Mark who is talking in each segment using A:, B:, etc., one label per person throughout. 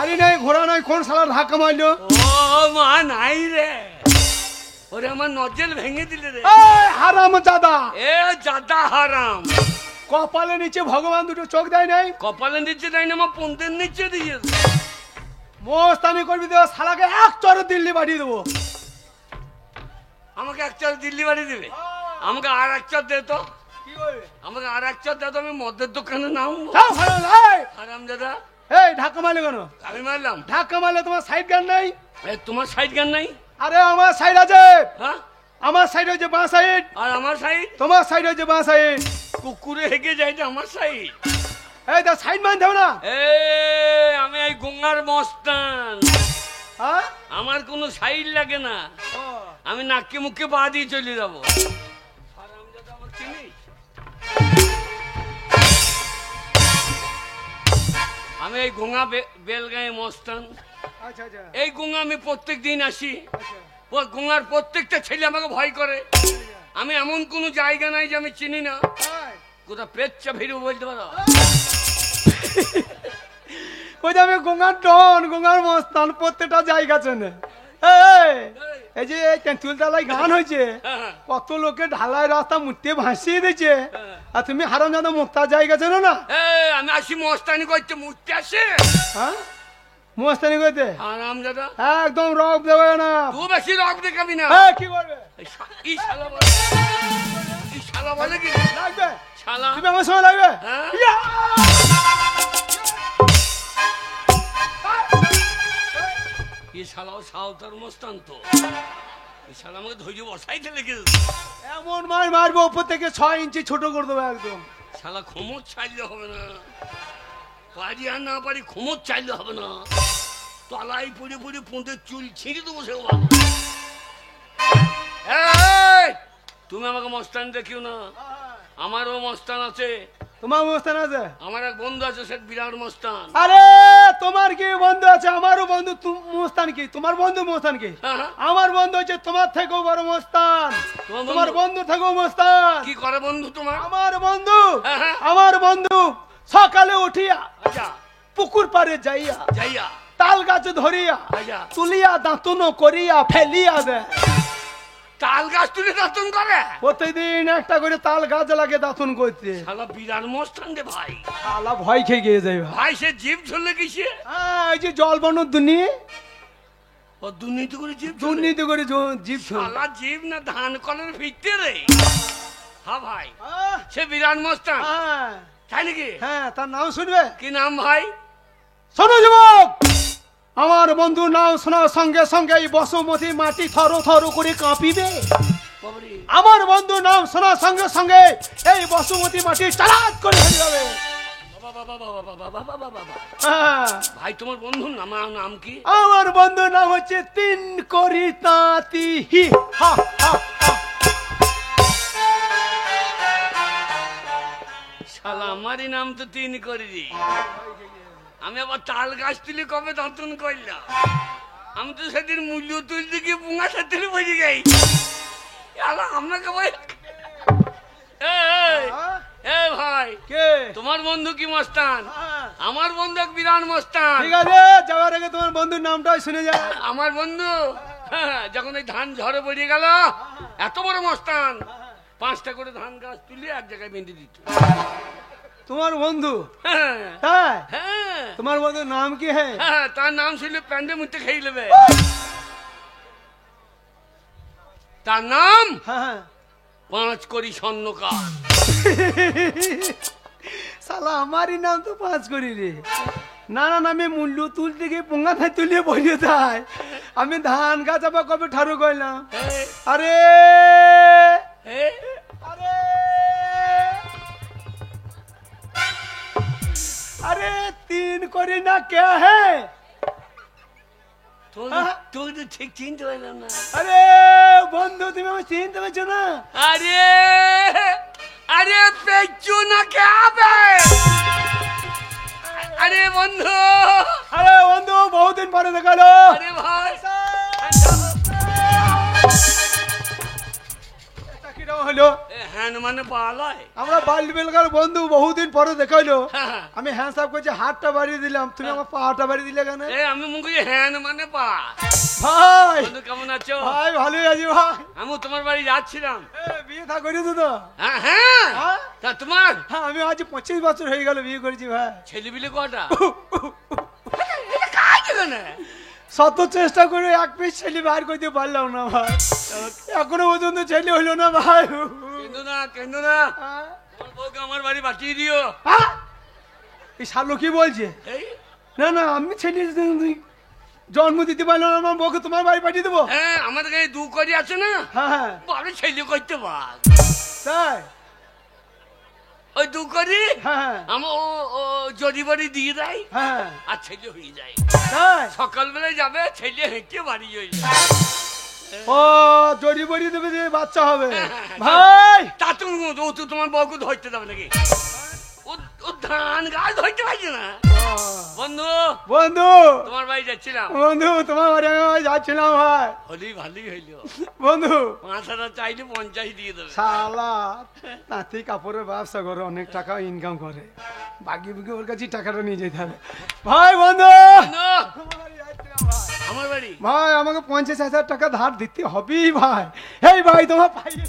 A: গাড়ি নাই ঘোড়া নাই কোন শালা ধাক্কা মারলো?
B: ও মা নাই রে, ওরে আমার নজল ভেঙে দিলে রে।
A: এই হারাম জাদা,
B: এ জাদা হারাম।
A: কপালে নিচে ভগবান দুটো চোখ দেয় নাই?
B: কপালের নিচে দেয় না, আমার পন্থের নিচে দিয়েছে।
A: মোস্তানি করবি তো শালাকে এক চরে দিল্লি পাঠিয়ে দেবো।
B: আমাকে এক চর দিল্লি বাড়ি দিবে? আমাকে আর এক চর দে তো।
A: কি করবে?
B: আমাকে আর এক চর দে তো, আমি মদের দোকানে নামবো।
A: যাও হারাম। এই
B: হারাম দাদা।
A: এই ধাক্কা মারলে কেন?
B: আমি মারলাম?
A: ধাক্কা মারলে তোমার সাইড গান নাই?
B: তোমার সাইড গান নাই?
A: আরে আমার সাইড আছে।
B: হ্যাঁ,
A: আমার সাইড হচ্ছে বাঁ সাইড,
B: আর আমার সাইড?
A: তোমার সাইড হচ্ছে বাঁ সাইড।
B: কুকুরে হেগে যায় যে আমার সাইড।
A: এই তা সাইড মানতে হবে না?
B: এ আমি এই গঙ্গার মস্তান,
A: হ্যাঁ
B: আমার কোনো সাইড লাগে না। আমি নাকি মুখে পা দিয়ে চলে যাবো। হারামজাদা, আমার চিনিস? আমি এই গঙ্গা বেলগাঁয়ে মস্তান।
A: আচ্ছা আচ্ছা
B: এই গঙ্গা আমি প্রত্যেক দিন আসি।
A: আচ্ছা।
B: ও গঙ্গার প্রত্যেকটা ছেলে আমাকে ভয় করে। আমি এমন কোনো জায়গা নাই যে আমি চিনি না। কোথাও পেচ্চা ভিড়ও বলতে পারো?
A: ওই যে আমি গঙ্গার ডন, গঙ্গার মস্তান, প্রত্যেকটা জায়গা চেনে। এই যে তেঁতুলতলায় গান হয়েছে, কত লোকে ঢালাই রাস্তা মুটে ভাসিয়ে দিয়েছে, আর তুমি হারামজাদা মুক্তার জায়গা চেনো না?
B: আমি আসি মস্তানি করতে, মুড়তে আসে।
A: হ্যাঁ মস্তানি করতে
B: হারামজাদা
A: একদম রব দেবে না।
B: তুই বেশি রক দেখাবি না।
A: কি করবে?
B: ই শালা বলে, ই শালা বলে কি
A: লাগবে?
B: শালা
A: তুমি আমার সময় লাগবে?
B: হ্যাঁ? ই শালাও সাঁওতার মস্তান তো। ই শালা আমাকে ধৈর্য বসাইতে লেগে
A: এমন মার মারবো উপর থেকে 6 ইঞ্চি ছোট করে দেবো একদম।
B: শালা খোমর চাইলে হবে না, পারি আর না পারি খোমর চাইলে হবে না। তলায় পড়ে পড়ে পোঁতের চুল ছিঁড়ে দেবো সে। তুমি আমাকে মস্তান দেখিও না, আমারও মস্তান আছে।
A: তোমার মস্তান আছে?
B: আমার এক বন্ধু আছে, সে বিরাট মস্তান।
A: আরে তোমার কি বন্ধু আছে? আমারও বন্ধু মস্তান। কি তোমার বন্ধু মস্তান? কি আমার বন্ধু হচ্ছে তোমার থেকেও বড় মস্তান, তোমার বন্ধু থেকেও মস্তান।
B: কি করে বন্ধু তোমার?
A: আমার বন্ধু সকালে উঠিয়া
B: আচ্ছা
A: পুকুর পারে যাইয়া
B: যাইয়া
A: তাল গাছ ধরিয়া
B: আচ্ছা
A: তুলিয়া দাঁতন করিয়া ফেলিয়া দেয়।
B: তাল গাছ তুলে দাঁতন করে?
A: প্রতিদিন একটা করে তাল গাছ লাগে দাঁতন করতে।
B: শালা বিরাট মস্তান রে ভাই।
A: শালা ভয় খেয়ে গিয়ে যাই
B: ভাই। সে জীব ঝুলে গেছে।
A: এই যে জল বন দুনি,
B: ও দুর্নীতি করে জীব,
A: দুর্নীতি করে জীব।
B: শালা জীব না ধান কলের ভিতরে রে। হ্যাঁ ভাই, সে বিরাট মস্তান। তাই নাকি?
A: হ্যাঁ, তার নাম শুনবে?
B: কি নাম ভাই?
A: শোনো যুবক, আমার বন্ধুর নাম শোনার সঙ্গে সঙ্গে এই বসুমতী মাটি থর থর করে কাঁপিবে। আমার বন্ধুর নাম শোনার সঙ্গে সঙ্গে এই বসুমতী মাটি চালাত করে ফেলে যাবে।
B: ভাই তোমার বন্ধুর নাম কি?
A: আমার বন্ধুর নাম হচ্ছে তিন করি তাঁতি।
B: শালা আমারই নাম তো তিন করি। আমি আবার তাল গাছ তুলি কবে দাঁতন করলাম? আমি তো সেদিন মূল্য তুলতে গিয়ে পুঙা সাথে বসে গাই। আপনাকে ভাই, ভাই
A: কে
B: তোমার বন্ধু কি মস্তান? আমার বন্ধু এক বিরাট মস্তান।
A: ঠিক আছে, যাওয়ার আগে তোমার বন্ধুর নামটাই শুনে যায়।
B: আমার বন্ধু যখন এই ধান ঝড়ে পড়ে গেল, এত বড় মস্তান, 5টা করে ধান গাছ তুলে এক জায়গায় বেঁধে দিত।
A: তোমার বন্ধু?
B: হ্যাঁ,
A: তোমার বন্ধুর নাম কি? হ্যাঁ,
B: তার নাম ছিল প্যান্ডে মুখে খেয়ে নেবে। তার নাম 5 করি স্বর্ণকার।
A: শালা আমারই নাম তো 5 করি রে। না না না, আমি মূল্য তুলতে গিয়ে পোঙা থাই তুলিয়ে বসে যাই। আমি ধান গাছ আবার কবে ঠারু করলাম। আরে আরে अरे 3 करी ना क्या है?
B: तो ठीक चिंता है ना।
A: अरे बंधु तुम्हें मैं चिंता में चुना।
B: अरे पेचू ना क्या बे? अरे बंधु
A: बहुत दिन पहले देखा लो।
B: अरे भाई
A: কিরকম হলো?
B: হ্যাঁ মানে পালাই
A: আমরা বাল্য বেলকার বন্ধু, বহুদিন পরে দেখা হলো।
B: হ্যাঁ।
A: আমি হ্যান্ডস আপ করছি, হাতটা বাড়িয়ে দিলাম, তুমি আমার পাটা বাড়িয়ে দিলে কেন?
B: আমি মুখে হ্যাঁ মানে পা।
A: ভাই
B: বন্ধু কেমন আছো?
A: ভাই ভালোই আছি ভাই।
B: আমি তোমার বাড়ি যাচ্ছিলাম।
A: বিয়ে থা করেছো তো?
B: হ্যাঁ হ্যাঁ
A: হ্যাঁ?
B: তা তোমার
A: হ্যাঁ, আমি আজ 25 বছর হয়ে গেল বিয়ে করেছি ভাই।
B: ছেলে বিলে কটা? এটা কাজ না
A: শত চেষ্টা করে এক পিস ছেলে বার করতে পারলাম না ভাই, এখনো পর্যন্ত ছেলে হইলো না ভাই।
B: কেন না
A: হ্যাঁ?
B: তোমার বউকে আমার বাড়ি পাঠিয়ে দিও।
A: হ্যাঁ? এই শালো কি বলছে?
B: এই
A: না না, আমি ছেলে জন্ম দিতে পারলাম না, আমার বউকে তোমার বাড়ি পাঠিয়ে দেবো?
B: হ্যাঁ আমাদের কাছে দু করি আছে না,
A: হ্যাঁ হ্যাঁ
B: বাড়ি ছেলে করতে পার।
A: তাই?
B: ওই দু করি
A: হ্যাঁ
B: আমার ও জড়ি বাড়ি দিয়ে দেয়
A: হ্যাঁ
B: আর ছেলে হয়ে যায়।
A: তাই?
B: সকালবেলায় যাবে, ছেলে হেঁটে বাড়ি হয়ে যায়।
A: ও জড়ি বড়ি দেবে যে বাচ্চা হবে ভাই।
B: তা তুমি ও তো তোমার বউকে ধরতে যাবে নাকি? ও ধান গাছ ধরতে পারছে না। বন্ধু
A: বন্ধু
B: তোমার বাড়ি যাচ্ছিলাম।
A: বন্ধু তোমার বাড়ি আমি যাচ্ছিলাম ভাই।
B: হলেই ভালোই হইলো।
A: বন্ধু
B: 5,000 চাইলে 50 দিয়ে দেবে।
A: শালা নাতি কাপড়ের ব্যবসা করে, অনেক টাকা ইনকাম করে, বাকি বুকি ওর কাছে টাকাটা নিয়ে যেতে হবে ভাই। বন্ধু
B: বন্ধু, আমার বাড়ি
A: ভাই আমাকে 50,000 টাকা ধার দিতে হবেই ভাই। এই ভাই তোমার পাইয়ে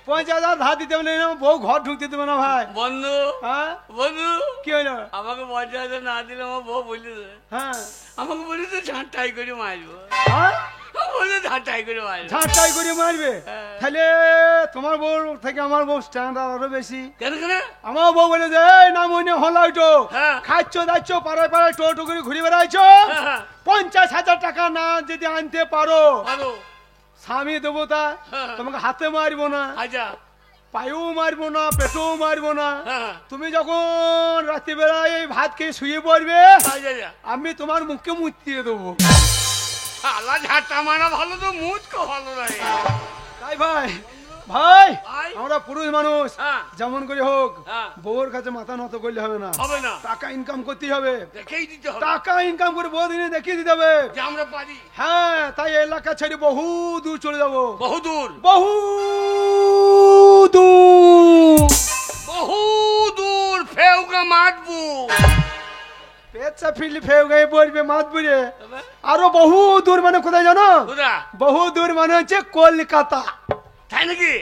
A: 50,000 ধার দিতে হবে না, বউ ঘর ঢুকতে দেবে না ভাই।
B: বন্ধু
A: হ্যাঁ
B: বন্ধু
A: কি হলো?
B: আমাকে 50,000 না দিলে আমার বউ বলেছে,
A: হ্যাঁ
B: আমাকে বলেছে ঝাঁটাই করে মারবো।
A: হ্যাঁ
B: বলে ঝাঁটাই করে মারবো।
A: ঝাঁটাই করে মারবে?
B: হ্যাঁ।
A: তাহলে তোমার বউ থেকে আমার বউ স্ট্যান্ডার্ড আরো বেশি।
B: কেন কেন?
A: আমার বউ বলে যে এই না মনে হলাইটো
B: হ্যাঁ।
A: খাচ্ছ দাচ্ছ পাড়ায় পাড়ায় টোটো করে ঘুরে বেড়াইছ,
B: হ্যাঁ।
A: 50,000 টাকা না যদি আনতে পারো
B: আরো
A: স্বামী দেবো তা
B: হ্যাঁ।
A: তোমাকে হাতে মারবো না,
B: আচ্ছা
A: পায়েও মারবো না, পেটেও মারবো না।
B: হ্যাঁ।
A: তুমি যখন রাত্রিবেলায় এই ভাত খেয়ে শুয়ে পড়বে,
B: আচ্ছা আচ্ছা
A: আমি তোমার মুখকে মুতিয়ে দেবো।
B: শালা ঝাঁটা মারা ভালো তো মুচকো ভালো লাগে।
A: তাই ভাই ভাই
B: ভাই।
A: আমরা পুরুষ মানুষ,
B: হ্যাঁ।
A: যেমন করে হোক
B: হ্যাঁ।
A: বউর কাছে মাথা নত করলে হবে না,
B: হবে না,
A: টাকা ইনকাম করতে হবে।
B: দেখেই দিতে হবে
A: টাকা ইনকাম করে বউ দিনে দেখিয়ে দিতে হবে।
B: যে আমরা পারি।
A: হ্যাঁ, তাই এলাকা ছেড়ে বহু দূর চলে যাবো।
B: বহু দূর
A: বহু দূর
B: বহু দূর ফেউকা মাতবু।
A: পেচ্ছা ফিরলি ফেউ গায়ে পড়বে মাতপুরে। আরো বহু দূর মানে কোথায় জানো?
B: কোথা?
A: বহু দূর মানে হচ্ছে কলকাতা।
B: তাই নাকি?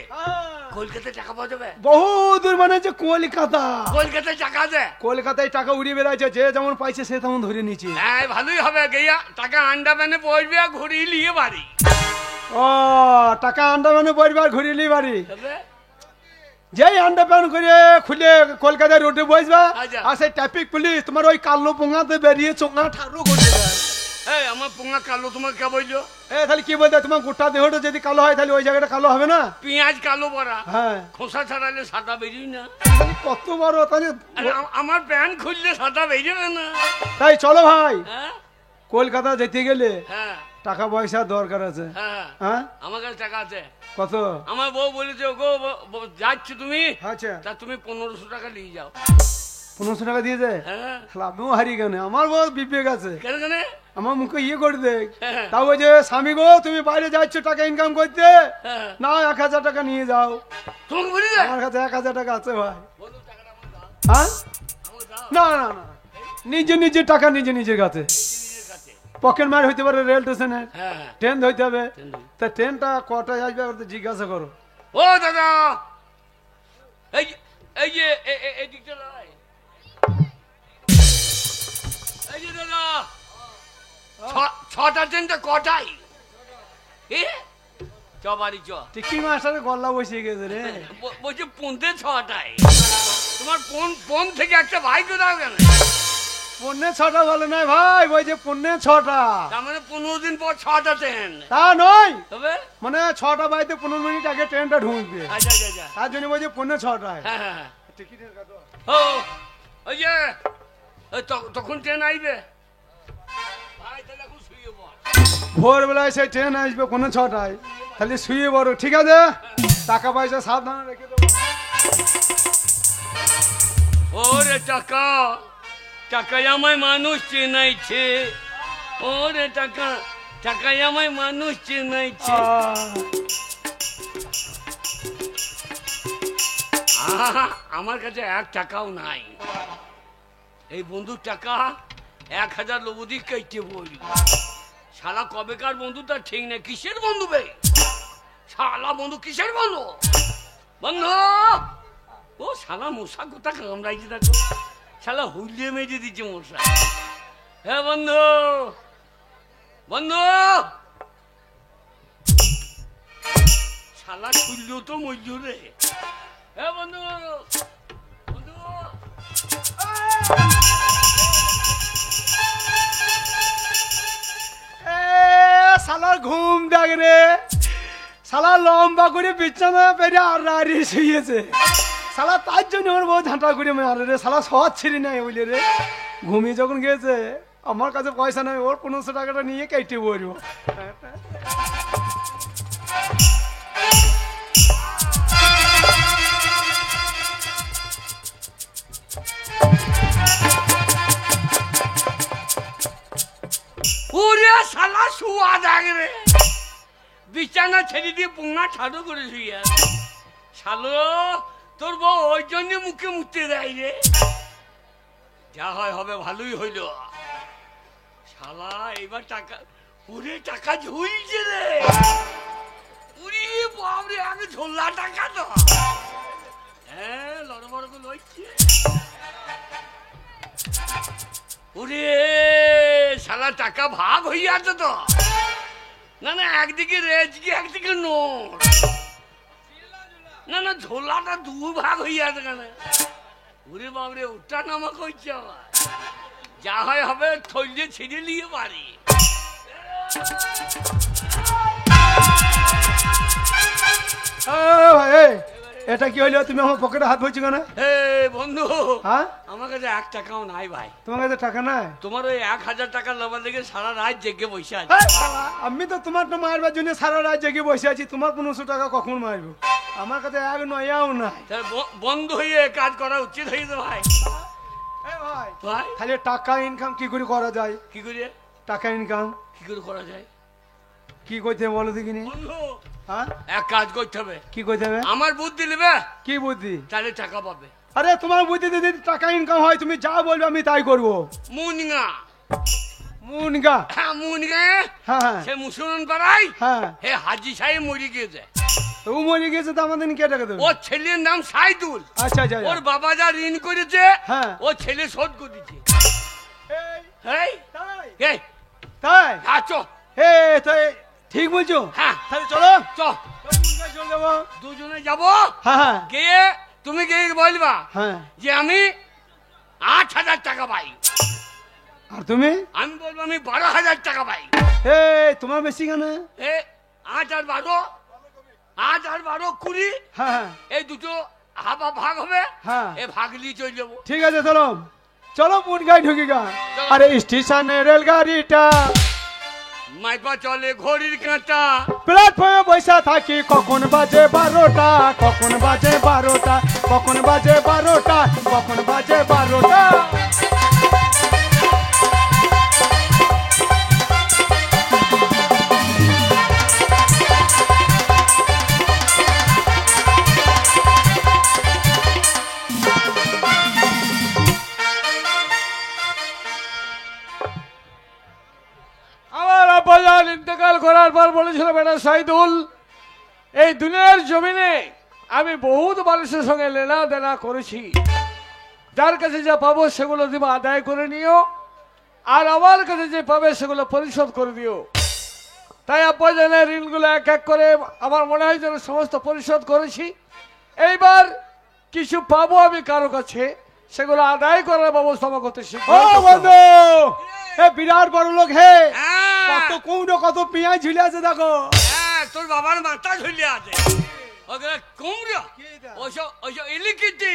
B: কলকাতায় টাকা পাওয়া যাবে?
A: বহু দূর মানে হচ্ছে কলকাতা।
B: কলকাতায় টাকা আছে?
A: কলকাতায় টাকা উড়িয়ে বেড়াচ্ছে, যে যেমন পাইছে সে তেমন ধরে নিচ্ছে।
B: হ্যাঁ ভালোই হবে, গিয়া টাকা আন্ডা প্যানে পড়বে আর ঘুরিয়ে নিয়ে বাড়ি।
A: ও টাকা আন্ডামানে পরিবার ঘুরিলি বাড়ি,
B: তবে
A: যেই আন্ডারপ্যান করে খুলে কলকাতায় রোডে বসবা,
B: আচ্ছা।
A: আর সেই ট্রাফিক পুলিশ তোমার ওই কালো পোঙাতে বেরিয়ে চোঙা ঠাড়ো করে দেবে।
B: এই আমার পোঙা কালো, তোমার কে বললো?
A: তাহলে কি বলতে, তোমার গোটা দেহটা যদি কালো হয় তাহলে ওই জায়গাটা কালো হবে না?
B: পেঁয়াজ কালো পরা,
A: হ্যাঁ
B: খোসা ছাড়ালে সাদা বেরিয়ে না।
A: কত বড় তাহলে।
B: আরে আমার প্যান্ট খুললে সাদা বেরিয়ে না।
A: তাই চলো ভাই,
B: হ্যাঁ
A: কলকাতা যেতে গেলে
B: হ্যাঁ
A: টাকা পয়সা দরকার আছে।
B: হ্যাঁ
A: হ্যাঁ
B: আমার কাছে টাকা আছে।
A: কত?
B: আমার বউ বলেছে গো যাচ্ছ তুমি,
A: আচ্ছা
B: তা তুমি 1500 টাকা নিয়ে যাও।
A: 1500 টাকা দিয়ে দেয়?
B: হ্যাঁ
A: আমিও হারিয়ে কেন, আমার বউ বিবেক আছে,
B: কেন কেন?
A: আমার মুখে ইয়ে করে দেখ।
B: হ্যাঁ।
A: তাও ওই যে স্বামী গো তুমি বাইরে যাচ্ছ টাকা ইনকাম করতে,
B: হ্যাঁ।
A: না 1000 টাকা নিয়ে যাও।
B: তোমাকে বলি
A: আমার কাছে 1000 টাকা আছে ভাই।
B: বন্ধু টাকাটা আমাকে দাও,
A: হ্যাঁ
B: আমাকে দাও।
A: না না না, নিজে নিজের টাকা নিজে নিজের কাছে।
B: নিজের কাছে।
A: পকেট মার হইতে পারে রেল স্টেশনে,
B: হ্যাঁ হ্যাঁ
A: ট্রেন ধরতে হবে,
B: ট্রেন ধরতে।
A: তা ট্রেনটা কটায় আসবে ওটা জিজ্ঞাসা করো।
B: ও দাদা এই এই যে এই দিকটা লাই, এই যে দাদা 6টা ট্রেনটা কটাই? এ চ বাড়ি চ।
A: টিকি মাস্টারের গল্লা বসিয়ে গেছে রে।
B: বলছে 6:30 তোমার ফোন থেকে একটা ভাই কোথাও কেন?
A: 6:45 বলে নাই ভাই, বলছে 6:45।
B: তার মানে 15 দিন পর 6টা ট্রেন।
A: তা নয়,
B: তবে
A: মানে 6টা বাজতে 15 মিনিট আগে ট্রেনটা ঢুকবে,
B: আচ্ছা আচ্ছা আচ্ছা
A: তার জন্য বলছে 6:45।
B: হ্যাঁ হ্যাঁ হ্যাঁ।
A: টিকিটের কাটো।
B: ও ওই যে তখন ট্রেন আইবে ভাই, তাহলে এখন শুয়ে পড়।
A: ভোরবেলায় সেই ট্রেন আসবে 6:45, তাহলে শুয়ে পড়ো, ঠিক আছে? টাকা পয়সা সাবধানে রেখে দেবো।
B: ওরে টাকা, টাকায় আমায় মানুষ চেনাইছে। ওরে টাকা, টাকায় আমায় মানুষ চেনাইছে। আমার কাছে 1 টাকাও নাই। এই বন্ধুর টাকা 1000 লবদি কেটে বই। শালা কবেকার বন্ধু তার ঠিক নেই। কিসের বন্ধু বে? শালা বন্ধু কিসের বন্ধু? বন্ধু ও শালা মশা কোথা কামড়াইছে দেখো। শালা হুলিয়ে মেজে দিচ্ছে মশা। হ্যাঁ বন্ধু, বন্ধু শালা শুনলেও তো মজুর রে। হ্যাঁ বন্ধু, বন্ধু
A: শালার ঘুম দেখ রে। শালা লম্বা করে বিছানা পেরে আর শুয়েছে। শালা তার জন্য আমার বউ ঝাঁটা করে মারে রে। শালা সহজ ছিঁড়ি নাই বলে রে। ঘুমিয়ে যখন গেছে আমার কাছে পয়সা নাই, ওর 1500 টাকাটা নিয়ে কেটে বলবো।
B: ওরে শালা শুয়া দেখ রে। বিছানা ছেড়ে দিয়ে পুঙ্গা ছাড়ো করে শুয়ে আছে। শালো তোর বউ ওই জন্য মুখে মুতে দেয় রে। যা হয় হবে, ভালোই হইল। শালা এবার টাকা, ওরে টাকা ঝুলছে রে। উরি বাবরে, আগে ঝোলা টাকা তো। হ্যাঁ লড়বড় করে লইছে। ওরে শালা টাকা ভাগ হয়ে আছে তো। না না, একদিকে রেজকি একদিকে নোট। না না, ঝোলাটা 2 ভাগ হয়ে আছে কেন? ওরে বাবরে, ওটা নামা করছে আবার। যা হয় হবে, থইলে ছিঁড়ে নিয়ে বাড়ি।
A: এটা কি হইলো? তুমি আমার পকেটে হাত বলছো কেন?
B: বন্ধু
A: হ্যাঁ,
B: আমার কাছে 1 টাকাও নাই ভাই।
A: তোমার কাছে টাকা নাই?
B: তোমার ওই 1000 টাকা লবার লেগে সারা রাত জেগে বসে আছি।
A: আমি তো তোমার তো মারবার জন্য সারা রাত জেগে বসে আছি। তোমার 1500 টাকা কখন মারবো? আমার কাছে 1 নয়াও নাই।
B: বন্ধু হয়ে কাজ করা উচিত হয়েছে ভাই।
A: ভাই
B: ভাই
A: খালি টাকা ইনকাম কি করে করা যায়?
B: কি করে
A: টাকা ইনকাম
B: কি করে করা যায়?
A: কি করতে হবে বলো দেখিনি?
B: বন্ধু
A: হ্যাঁ,
B: এক কাজ করতে হবে।
A: কি করতে হবে?
B: আমার বুদ্ধি নেবে।
A: কি বুদ্ধি?
B: তাহলে টাকা পাবে।
A: আরে তোমার বুদ্ধি যদি টাকা ইনকাম হয়, তুমি যা বলবে আমি তাই করবো।
B: মুনগা
A: মুনগা?
B: হ্যাঁ মুনগা।
A: হ্যাঁ
B: সে মুসলমান পাড়াই।
A: হ্যাঁ,
B: হে হাজি সাহেব মরে গিয়েছে।
A: ও মরে গেছে তো আমাদের কে টাকা দেবে?
B: ওর ছেলের নাম সাইদুল।
A: আচ্ছা আচ্ছা।
B: ওর বাবা যা ঋণ করেছে
A: হ্যাঁ,
B: ও ছেলে শোধ করে দিচ্ছে। এই এই
A: তাই?
B: আছো
A: হে তাই ঠিক বলছো।
B: হ্যাঁ
A: তাহলে চলো
B: চ
A: চলে যাবো।
B: দুজনে যাবো।
A: হ্যাঁ হ্যাঁ
B: গিয়ে তুমি গিয়ে বলবা
A: হ্যাঁ।
B: যে আমি 8000 টাকা পাই।
A: আর তুমি?
B: আমি বলবো আমি 12000 টাকা পাই।
A: হে তোমার বেশি কেন?
B: এ 8 আর 12, 8 আর 12 20।
A: হ্যাঁ হ্যাঁ,
B: এই দুটো হাফ ভাগ হবে।
A: হ্যাঁ
B: এ ভাগ নিয়ে চলে যাবো।
A: ঠিক আছে চলো চলো পুনগাই ঢুকি গা। আরে স্টেশনে রেলগাড়িটা
B: মাইপা চলে ঘড়ির কাঁটা।
A: প্ল্যাটফর্মে বসে থাকি কখন বাজে 12টা, কখন বাজে 12টা, কখন বাজে 12টা, কখন বাজে 12টা।
C: ইন্তেকাল করার পর বলেছিল বেটা সাইদুল, এই দুনিয়ার জমিনে আমি বহুত মানুষের সঙ্গে লেনা দেনা করেছি, যার কাছে যা পাবো সেগুলো দিব আদায় করে নিও, আর আমার কাছে যে পাবে সেগুলো পরিশোধ করে দিও। তাই আব্বাজানের ঋণগুলো এক এক করে আমার মনে হয় যেন সমস্ত পরিশোধ করেছি। এইবার কিছু পাবো আমি কারো কাছে, সেগুলো আদায় করার ব্যবস্থা আমার করতে শিখবো।
A: বন্ধু এ বিরাট বড় লোক হে, কত কুমড়ো কত পেঁয়াজ ঝুলে আছে দেখো।
B: হ্যাঁ তোর বাবার মাথা ঝুলে আছে। ওগুলো কুমড়ো ওইসব ওইসব এলিকিটি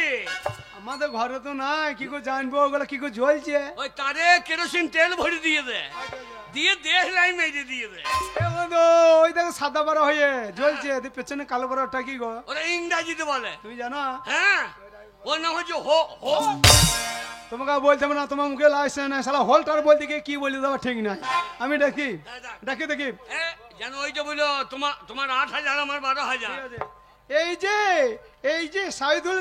A: আমাদের ঘরে তো নাই, কি করে জানবো ওগুলো কি করে জ্বলছে?
B: ওই তারে কেরোসিন তেল ভরে দিয়ে দে, দিয়ে দেহ লাই মেরে দিয়ে দে।
A: বন্ধু ওই দেখো সাদা বড় হয়ে জ্বলছে, পেছনে কালো বড়টা কি গো?
B: ওরা ইংরাজিতে বলে,
A: তুমি জানো?
B: হ্যাঁ ওর নাম হচ্ছে হো হো
A: তোমাকে বলতে হবে না, তোমার মুখে লাগছে না, শালা হলটার বলতে গিয়ে কি বলে দেওয়া ঠিক নাই। আমি দেখি দেখি দেখি
B: যেন ওই যে বললো তোমার 8,000 আমার 12,000।
A: এই যে সাইদুল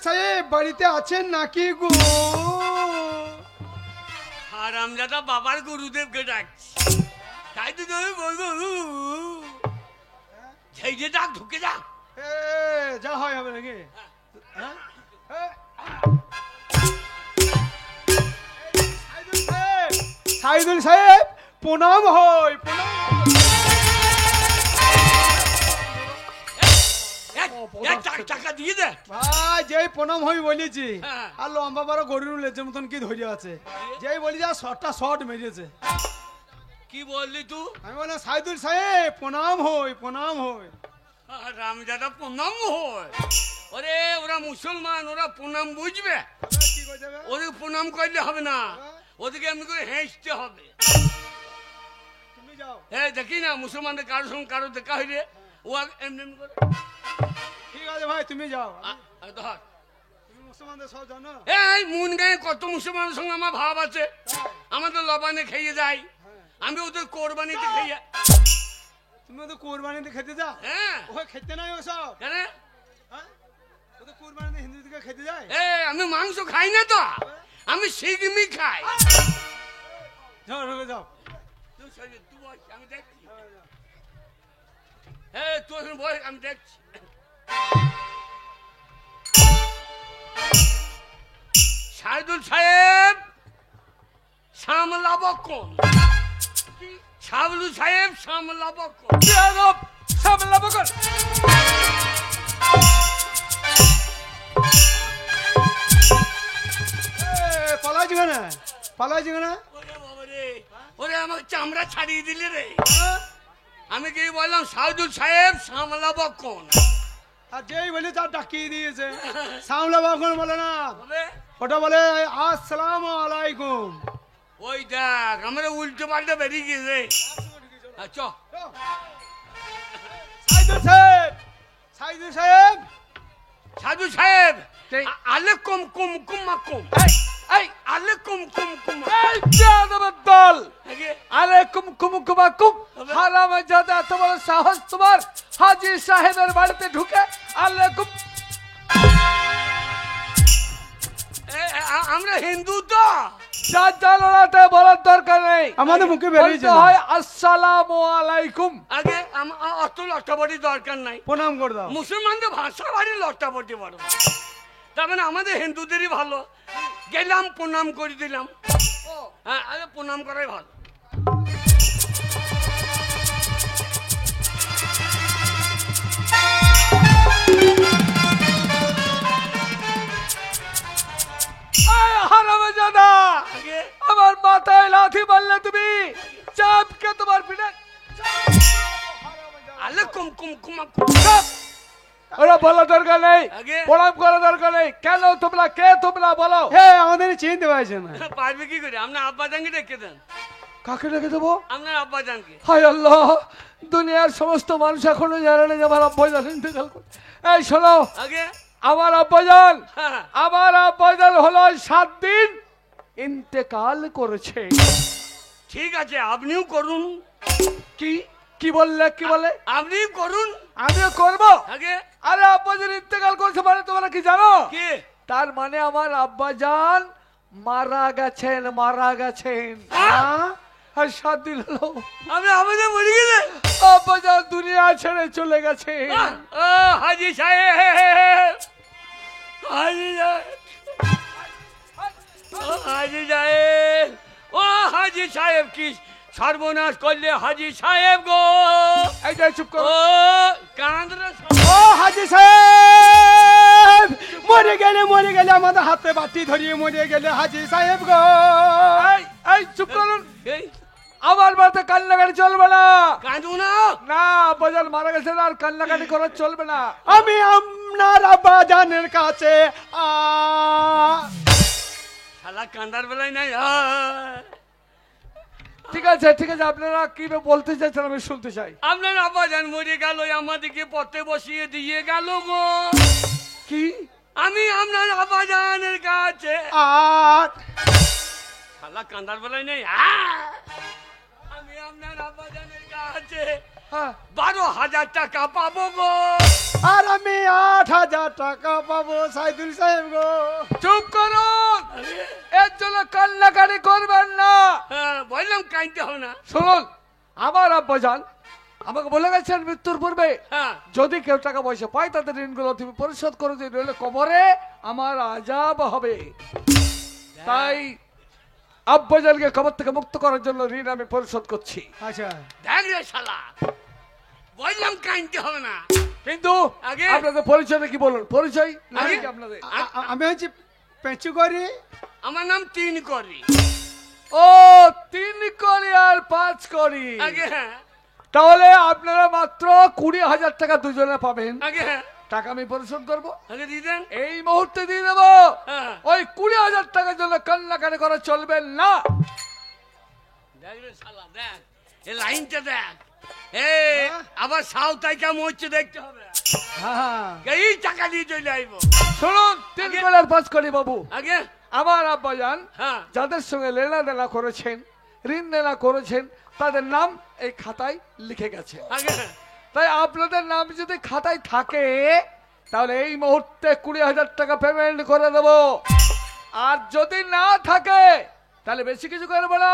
A: সাহেব বাড়িতে আছেন নাকি গো?
B: হারামজাদা বাবার গুরুদেবকে ডাকছি, তাই তো তুমি বলবো সেই যে ডাক ঢুকে যা।
A: যা হয় হবে নাকি? হ্যাঁ? সাইদুল সাহেব প্রণাম হয়, প্রণাম।
B: টাকা দিয়ে দে
A: ভাই, যেই প্রণাম হই বলেছি,
B: হ্যাঁ।
A: আর লম্বা বড় গরুর লেজের মতন কি ধরে আছে, যেই বলি যা শর্ট মেরেছে।
B: কি বললি তুই?
A: আমি বললাম সাইদুল সাহেব প্রণাম হই, প্রণাম হই।
B: রামজাদা প্রণাম হয়? ওরে ওরা মুসলমান, ওরা প্রণাম বুঝবে?
A: কি করতে হবে?
B: ওদের প্রণাম করলে হবে না, ওদেরকে এমনি করে হেসতে হবে।
A: তুমি যাও।
B: হ্যাঁ, দেখি না মুসলমানদের কারোর সঙ্গে কারো দেখা হইলে ও এমনি এমনি করে।
A: ঠিক আছে ভাই, তুমি যাও।
B: ধর,
A: তুমি মুসলমানদের সব জানো?
B: এই মুন গায়ে কত মুসলমানের সঙ্গে আমার ভাব আছে, আমাদের লবানে খেয়ে যায়, আমি ওদের কোরবানিতে খেয়ে।
A: তুমি ওদের কোরবানিতে খেতে যাও?
B: হ্যাঁ।
A: ওই খেতে নাই ওসব?
B: কেন?
A: হ্যাঁ? ওদের কোরবানিতে হিন্দুদেরকে খেতে যায়?
B: আমি মাংস খাই না তো, আমি শিগমি খাই।
A: যাও, ঢুকে যাও।
B: তুই বল, আমি দেখছি। তুই এখন বল, আমি দেখছি। সাইদুল সাহেব সামলাবো কোন? সাবলু সাহেব সামলাবো কোন?
C: সামলাবো কোন?
A: পালাইছি কেন? পালাইছি কেন?
B: ওরে বাবা রে, ওরে আমার চামড়া ছাড়িয়ে দিলে রে। আমি কি বললাম সাইদুল সাহেব সামলাবো কোন?
A: আর যেই বলি তার ডাকিয়ে দিয়েছে। সামলাবো কোন বলে না,
B: হবে?
A: ওটা বলে আসসালামু আলাইকুম।
B: ওই দেখ আমরা উল্টো পাল্টা বেরিয়ে গেছে। আচ্ছা
A: সাইদুল সাহেব, সাইদুল সাহেব,
B: সাধু সাহেব আলেকুম কুম কুমাকুম। এই আলেকুম কুম কুম।
C: এই বেয়াদবের দল,
B: আগে
C: আলাইকুম কুমকুমাকুম। হারামজাদা, তোমার সাহস তোমার হাজী সাহেবের বাড়িতে ঢুকে আলাইকুম।
B: আমরা হিন্দু তো,
C: যা জানো না তাই বলার দরকার নেই,
A: আমাদের মুখে বেরিয়েছে
C: বলতে
A: না।
C: হয় আসসালামু আলাইকুম।
B: আগে অত লট্টাপটি দরকার নাই,
A: প্রণাম করে দাও।
B: মুসলমানদের ভাষা বাড়ি লট্টাপটি বড়, তার মানে আমাদের হিন্দুদেরই ভালো। গেলাম প্রণাম করে দিলাম। হ্যাঁ, আগে প্রণাম করাই ভালো।
C: হারামজাদা,
B: আগে
C: আমার মাথায় লাথি মারলে তুমি, চাপকে তোমার পিঠে।
B: আলেকুম কুম কুমাকুম।
C: ওরা বলার দরকার নেই,
B: আগে
C: প্রণাম করার দরকার নেই। কেন তোমরা, কে তোমরা বলো?
A: হে, আমাদের চিনতে পারছে না।
B: পারবে কি করে? আপনার আব্বা জানকে ডেকে দেন।
C: কাকে রেখে দেবো?
B: আপনার আব্বা জানকে।
C: হায় আল্লাহ, দুনিয়ার সমস্ত মানুষ এখনো জানে না যে আমার আব্বাজান ইন্তেকাল করে। এই শোনো,
B: আগে
C: আমার আব্বাজান,
B: হ্যাঁ,
C: আমার আব্বাজান হলো 7 দিন ইন্তেকাল করেছে।
B: ঠিক আছে, আপনিও করুন।
C: কি কি বললে? কি বলে?
B: আপনি করুন।
C: আমিও করবো?
B: আগে
C: আরে আব্বাজান ইন্তেকাল করেছে মানে তোমরা কি জানো?
B: কে?
C: তার মানে আমার আব্বাজান মারা গেছেন, মারা গেছেন।
A: হ্যাঁ?
C: আর 7 দিন হলো
B: আপনি আমাদের মরে গেলে
C: আব্বাজান দুনিয়া ছেড়ে চলে গেছে।
B: হাজি সাহেব, হাজি সাহেব, হাজি সাহেব, ও হাজি সাহেব কি সর্বনাশ করলে হাজি সাহেব গো।
C: এইটা চুপ
B: ও
C: করো।
B: কান্দ্রা
A: ও হাজি সাহেব, মরে গেলে আমাদের হাতে বাটি ধরিয়ে মরে গেলে হাজি সাহেব গো।
C: এই চুপ করুন, আমার বাড়িতে কান্নাকাটি চলবে না।
B: কাঁদু না।
C: না, আব্বাজান মারা গেছে, আর কান্নাকাটি করা চলবে না।
A: আমি আপনার আব্বাজানের কাছে
B: শালা কান্দার বেলায় নাই।
C: ঠিক আছে, ঠিক আছে, আপনারা কি বলতে চাইছেন আমি শুনতে চাই।
B: আপনার আব্বাজান মরে গেল, আমাদেরকে পথে বসিয়ে দিয়ে গেল গো।
C: কি
B: আমি আপনার আব্বাজানের কাছে
A: আর
B: শালা কান্দার বেলায় নেই আমি আপনার আব্বাজানের কাছে
C: হ্যাঁ
B: 12,000 টাকা পাবো গো।
A: আর আমি 8,000 টাকা পাবো সাইদুল সাহেব গো।
C: চুপ করুন, এর জন্য কান্নাকাটি করবেন না।
B: হ্যাঁ বললাম কাইতে হবে না।
C: শুনুন, আমার আব্বাজান আমাকে বলে গেছেন মৃত্যুর পূর্বে
B: হ্যাঁ
C: যদি কেউ টাকা পয়সা পায় তাদের ঋণগুলো তুমি পরিশোধ করে দিই, নইলে কবরে আমার আযাব হবে। তাই আব্বাজানকে কবর থেকে মুক্ত করার জন্য ঋণ আমি পরিশোধ করছি।
A: আচ্ছা
B: দেখ রে শালা বললাম কাইতে হবে না।
C: কিন্তু
B: আগে
C: আপনাদের পরিচয়টা কি বলুন? পরিচয় নাই
B: আগে
C: কি আপনাদের?
A: আমি হচ্ছে পেঁচু করি।
B: আমার নাম 3 করি।
C: ও 3 করি আর 5 করি।
B: আগে হ্যাঁ
C: তাহলে আপনারা মাত্র 20,000 টাকা দুজনে পাবেন।
B: আগে হ্যাঁ
C: টাকা আমি পরিশোধ করবো,
B: আগে দিয়ে দেন।
C: এই মুহূর্তে দিয়ে দেবো।
B: হ্যাঁ
C: ওই 20,000 টাকার জন্য কান্নাকাটি করা চলবে না।
B: দেখ রে শালা দেখ এই লাইনটা দেখ। এই আবার সাউথাই কেমন হচ্ছে দেখতে হবে।
A: হ্যাঁ
B: এই টাকা দিয়ে চলে আইবো।
C: শুনুন 3 করি আর 5 করি বাবু,
B: আগে
C: আমার আব্বাজান
B: হ্যাঁ
C: যাদের সঙ্গে লেনা দেনা করেছেন, ঋণ দেনা করেছেন, তাদের নাম এই খাতায় লিখে গেছে।
B: আগে হ্যাঁ
C: তাই আপনাদের নাম যদি খাতায় থাকে তাহলে এই মুহূর্তে 20,000 টাকা পেমেন্ট করে দেব। আর যদি না থাকে তাহলে বেশি কিছু করবো না।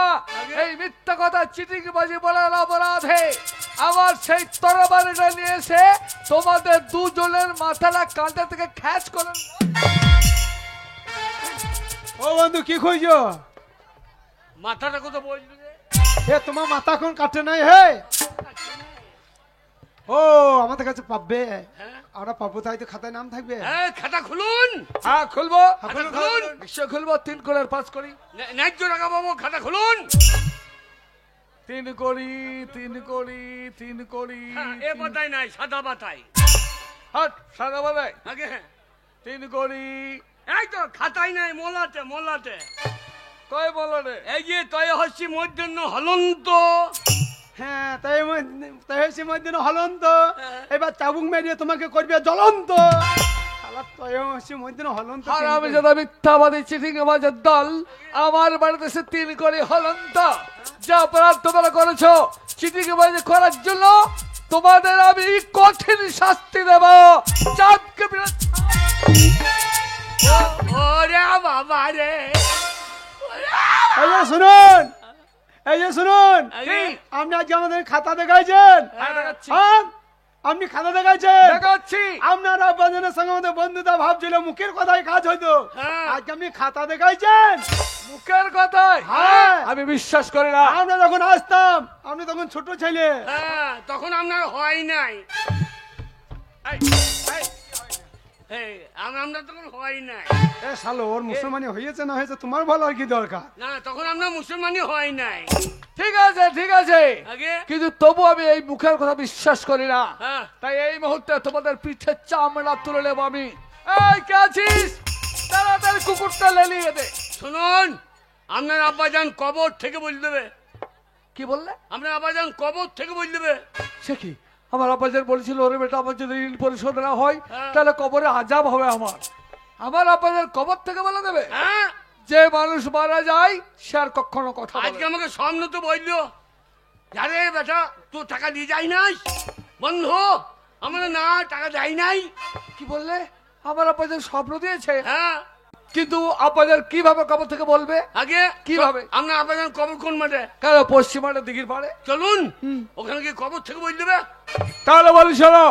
C: এই মিথ্যা কথা চিটিংবাজি বলার অপরাধে আমার সেই তরবারিটা নিয়ে এসে তোমাদের দুজনের মাথাটা কাঁধে থেকে খ্যাচ করে।
A: ও বন্ধু কি খুঁজছো?
B: মাথাটা কত বলবি রে?
A: এ তোমার মাথা কোন কাটে নাই হে? ও আমাদের কাছে পাবে,
B: হ্যাঁ
A: আমরা পাবো, তাই তো খাতায় নাম থাকবে।
B: হ্যাঁ খাতা খুলুন।
C: হ্যাঁ খুলবো,
B: খাতা খুলুন।
C: নিশ্চয় খুলবো। 3 করি আর 5 করি।
B: ন্যায্য টাকা পাবো, খাতা খুলুন।
C: 3 করি 3 করি 3 করি।
B: হ্যাঁ এ বাতাই নাই সাদা বাতাই।
C: হাট সাদা বাদাই।
B: আগে হ্যাঁ
C: 3 করি।
B: এই তো খাতাই নাই মোলাতে মোলাতে।
C: কয় বলো রে?
B: এই যে তয় হচ্ছি মধ্যাহ্ন হলন্ত।
A: হ্যাঁ তাই হয়েছে মধ্যে হলন্ত।
B: হ্যাঁ।
A: এবার চাবুক মেরিয়ে তোমাকে করবে জ্বলন্ত। শালা তয় হচ্ছে মধ্যে হলন্ত।
C: আর আমি যারা মিথ্যাবাদী চিঠিংবাজের দল আমার বাড়িতে এসে 3 করি হলন্ত। যা অপরাধ তোমরা করেছো চিঠিংবাজি করার জন্য তোমাদের আমি কঠিন শাস্তি দেব। চাঁদকে
B: ওরে বাবা রে।
A: এই যে শুনুন, এই যে শুনুন,
B: আগে
A: আপনি আজকে আমাদের খাতা দেখাইছেন।
C: হ্যাঁ, দেখাচ্ছি।
A: হ্যাঁ, আপনি খাতা দেখাইছেন।
C: দেখাচ্ছি।
A: আপনার আব্বাজানের সঙ্গে আমাদের বন্ধুতা ভাব ছিল, মুখের কথাই কাজ হইতো।
B: হ্যাঁ।
A: আজকে আপনি খাতা দেখাইছেন।
C: মুখের কথায়
A: হ্যাঁ।
C: আমি বিশ্বাস করি না।
A: আমরা যখন আসতাম আপনি তখন ছোট ছেলে।
B: হ্যাঁ তখন আপনার হয় নাই। এই, আমরা তখন হয় নাই।
A: এ শালো ওর মুসলমানি হয়েছে না হয়েছে তোমার ভালো আর কি দরকার।
B: না তখন আপনার মুসলমানই হয় নাই।
C: ঠিক আছে ঠিক আছে,
B: আগে
C: কিন্তু তবু আমি এই মুখের কথা বিশ্বাস করি না।
B: হ্যাঁ
C: তাই এই মুহূর্তে তোমাদের পিঠের চামড়া তুলে নেব আমি। এই কে আছিস? তাড়াতাড়ি কুকুরটা লেলিয়ে দে।
B: শুনুন, আপনার আব্বাজান কবর থেকে বল দেবে।
C: কি বললে?
B: আপনার আব্বাজান কবর থেকে বল দেবে।
C: সে কি? আমার আব্বাজান বলেছিল ওরে বেটা আমার যদি ঋণ পরিশোধ না হয়
B: হ্যাঁ।
C: তাহলে কবরে আযাব হবে আমার। আমার আব্বাজান কবর থেকে বলে দেবে?
B: হ্যাঁ
C: যে মানুষ মারা যায় সে আর কখনো কথা বলে
B: আজকে
C: না।
B: আমাকে স্বপ্ন তো বললো, আরে বেটা তোর টাকা দিয়ে যাই নাই বন্ধু, আমার না টাকা দেয় নাই।
C: কি বললে? আমার আব্বাজান স্বপ্ন দিয়েছে,
B: হ্যাঁ
C: কিন্তু আব্বাজান কিভাবে কবর থেকে বলবে?
B: আগে
C: কিভাবে?
B: আপনার আব্বাজান কবর কোন মাঠে?
C: কেন পশ্চিমাটা দিঘির পাড়ে।
B: চলুন ওখানে গিয়ে কবর থেকে বল দেবে।
C: তাহলে বলি শোনো,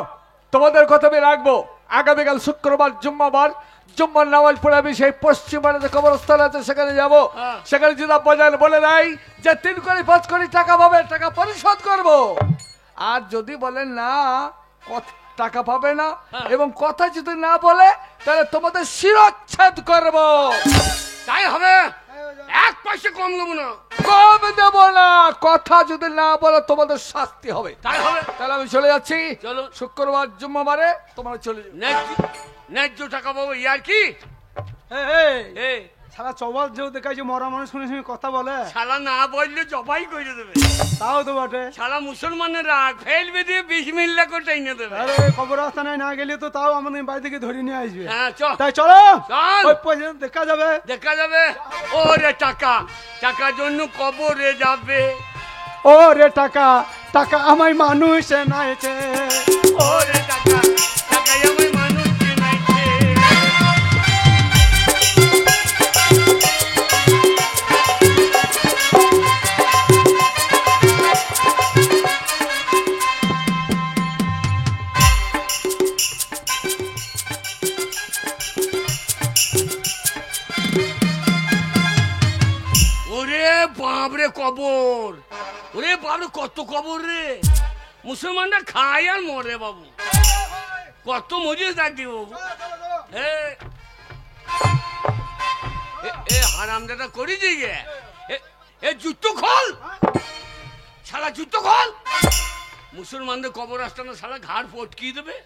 C: তোমাদের কথা আমি রাখবো। আগামীকাল শুক্রবার জুম্মাবার, জুম্মার নামাজ পড়ে আমি সেই পশ্চিমার যে কবরস্থান আছে সেখানে যাব।
B: হ্যাঁ।
C: সেখানে যদি আব্বাজান বলে দেয় যে 3 কোটি 5 কোটি টাকা পাবে, টাকা পরিশোধ করব। আর যদি বলেন না টাকা পাবে না
B: হ্যাঁ।
C: এবং কথা যদি না বলে তাহলে তোমাদের শিরচ্ছেদ করব।
B: তাই হবে, 1 পয়সা কম নেবো না।
C: কম দেব না, কথা যদি না বলে তোমাদের শাস্তি হবে।
B: তাই হবে।
C: তাহলে আমি চলে যাচ্ছি।
B: চলো।
C: শুক্রবার জুম্মাবারে তোমরা চলে যাও।
B: ন্যায্য টাকা পাবো ইয়ার কি।
A: এই
B: এই
A: সারা চবাল যেও দেখায় যে মরা মানুষ শুনে শুনে কথা বলে
B: শালা না বললে জবাই করে দেবে।
A: তাও তো বটে।
B: শালা মুসলমানের রাগ ফেলবে দিয়ে 20 মিনিট করে টাইনে দেবে।
A: আরে কবরস্থানে না গেলে তো তাও আমাদের বাড়ি থেকে ধরে নিয়ে আসবে।
B: হ্যাঁ চল
A: তাই চলো
B: চল।
A: ওই পয়সা দেখা যাবে।
B: দেখা যাবে। ওরে টাকা, টাকার জন্য কবরে যাবে।
A: ও রে টাকা, টাকা আমায় মানুষ নাইছে।
B: ওরে টাকা, টাকাই আমার মানুষ চেনাইছে। ওরে বাপরে কবর, ওরে বাপরে কত কবর রে। মুসলমানরা খায় আর মরে বাবু, কত মজুর থাকবে বাবু। এ হারামদাদা করেছি গে। এ জুতো খোল শালা, জুতো খোল। মুসলমানদের কবর আসতে না শালা ঘাড় পটকিয়ে দেবে।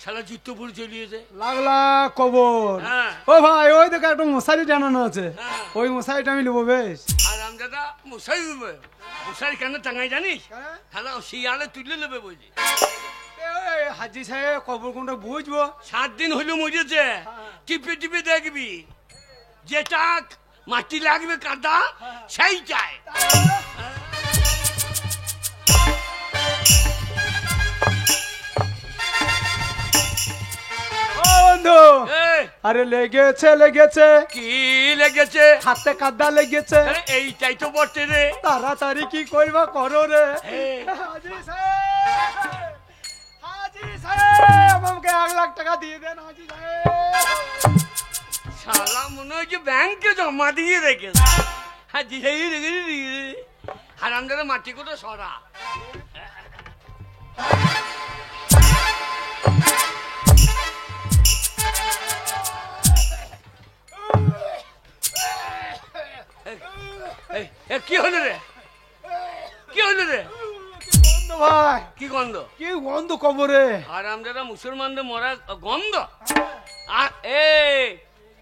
B: শালা জুতো পরে চলিয়েছে
A: লাগলা কবর।
B: হ্যাঁ।
A: ও ভাই ওই দেখো একটা মশারি টানানো আছে,
B: হ্যাঁ।
A: ওই মশারিটা আমি নেবো বেশ।
B: হারামদাদা মশাই দেবে। মশারি কেন টাঙাই জানিস? শালা শিয়ালে তুলে নেবে বুঝলি।
A: এই হাজি সাহেব কবর কোনটা বুঝবো?
B: 7 দিন হলো মরেছে। টিপে টিপে দেখবি যেটা মাটি লাগবে কাদা সেইটাই।
A: ও বন্ধু,
B: এই,
A: আরে লেগেছে লেগেছে,
B: কি লেগেছে?
A: হাতে কাদা লেগেছে।
B: আরে এইটাই তো বটে রে।
A: তাড়াতাড়ি কি করবা করো রে।
B: এই,
A: হাজি সাহেব, হাজি সাহেব আমাকে 1 লাখ টাকা দিয়ে দেন হাজি সাহেব।
B: শালা মনে হয় যে ব্যাংকে জমা দিয়ে রেখেছে। হ্যাঁ দিয়ে রেখেছি। হারামদাদা মাটি করে সরা। কি হলো রে? কি হলো রে?
A: গন্ধ ভাই,
B: কি গন্ধ?
A: কি গন্ধ কবরে।
B: হারামদাদা মুসলমানদের মরা গন্ধ। আর এই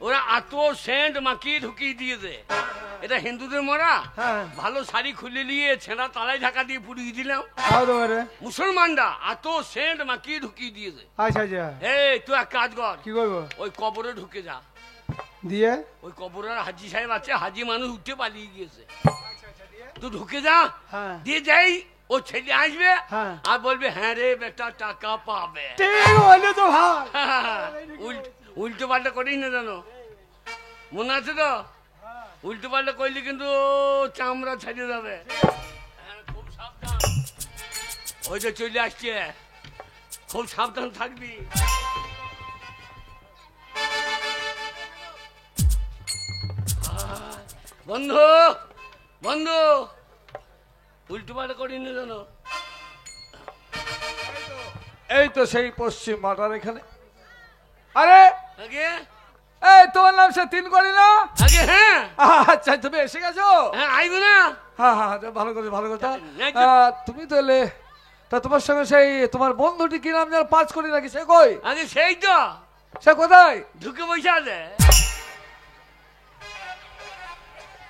B: ওরা আত সেন্ট মাখিয়ে ঢুকিয়ে দিয়েছে। এটা হিন্দুদের মরা।
A: হ্যাঁ।
B: ভালো শাড়ি খুলে নিয়ে ছেঁড়া তালাই ঢাকা দিয়ে পুড়িয়ে দিলাম।
A: তাও তো পারে।
B: মুসলমানরা আত সেন্ট মাখিয়ে ঢুকিয়ে দিয়েছে।
A: আচ্ছা আচ্ছা,
B: এই তুই এক কাজ কর,
A: কি করবো?
B: ওই কবরে ঢুকে যা।
A: দিয়ে
B: ওই কবরের হাজি সাহেব আছে, হাজি মানুষ উঠে পালিয়ে গিয়েছে। তুই ঢুকে যা।
A: হ্যাঁ।
B: দিয়ে যাই ও ছেলে আসবে
A: হ্যাঁ।
B: আর বলবে হ্যাঁ রে বেটা টাকা পাবে।
A: ঠিক বলে তো ভাই।
B: উল্টো পাল্টা করিস না জানো, মনে আছে তো? উল্টো পাল্টা করলে কিন্তু চামড়া ছাড়িয়ে যাবে। হ্যাঁ, খুব সাবধান। ওই যে চলে আসছে, খুব সাবধান থাকবি। বন্ধু বন্ধু, উল্টো পাল্টা করিস না জানো।
C: এই তো সেই পশ্চিম মাটার এখানে। আরে
B: আগে
C: এই তোমার নাম সে তিন করি না?
B: আগে হ্যাঁ
C: আচ্ছা তুমি এসে গেছো?
B: হ্যাঁ আইবো না।
C: হ্যাঁ হ্যাঁ হ্যাঁ, ভালো কথা ভালো কথা।
B: এই তো-
C: তুমি তো এলে, তা তোমার সঙ্গে সেই তোমার বন্ধুটি কি নাম যেন পাঁচ করি নাকি, সে কই?
B: আগে সেই তো
C: সে কোথায়?
B: ঢুকে বসে আছে।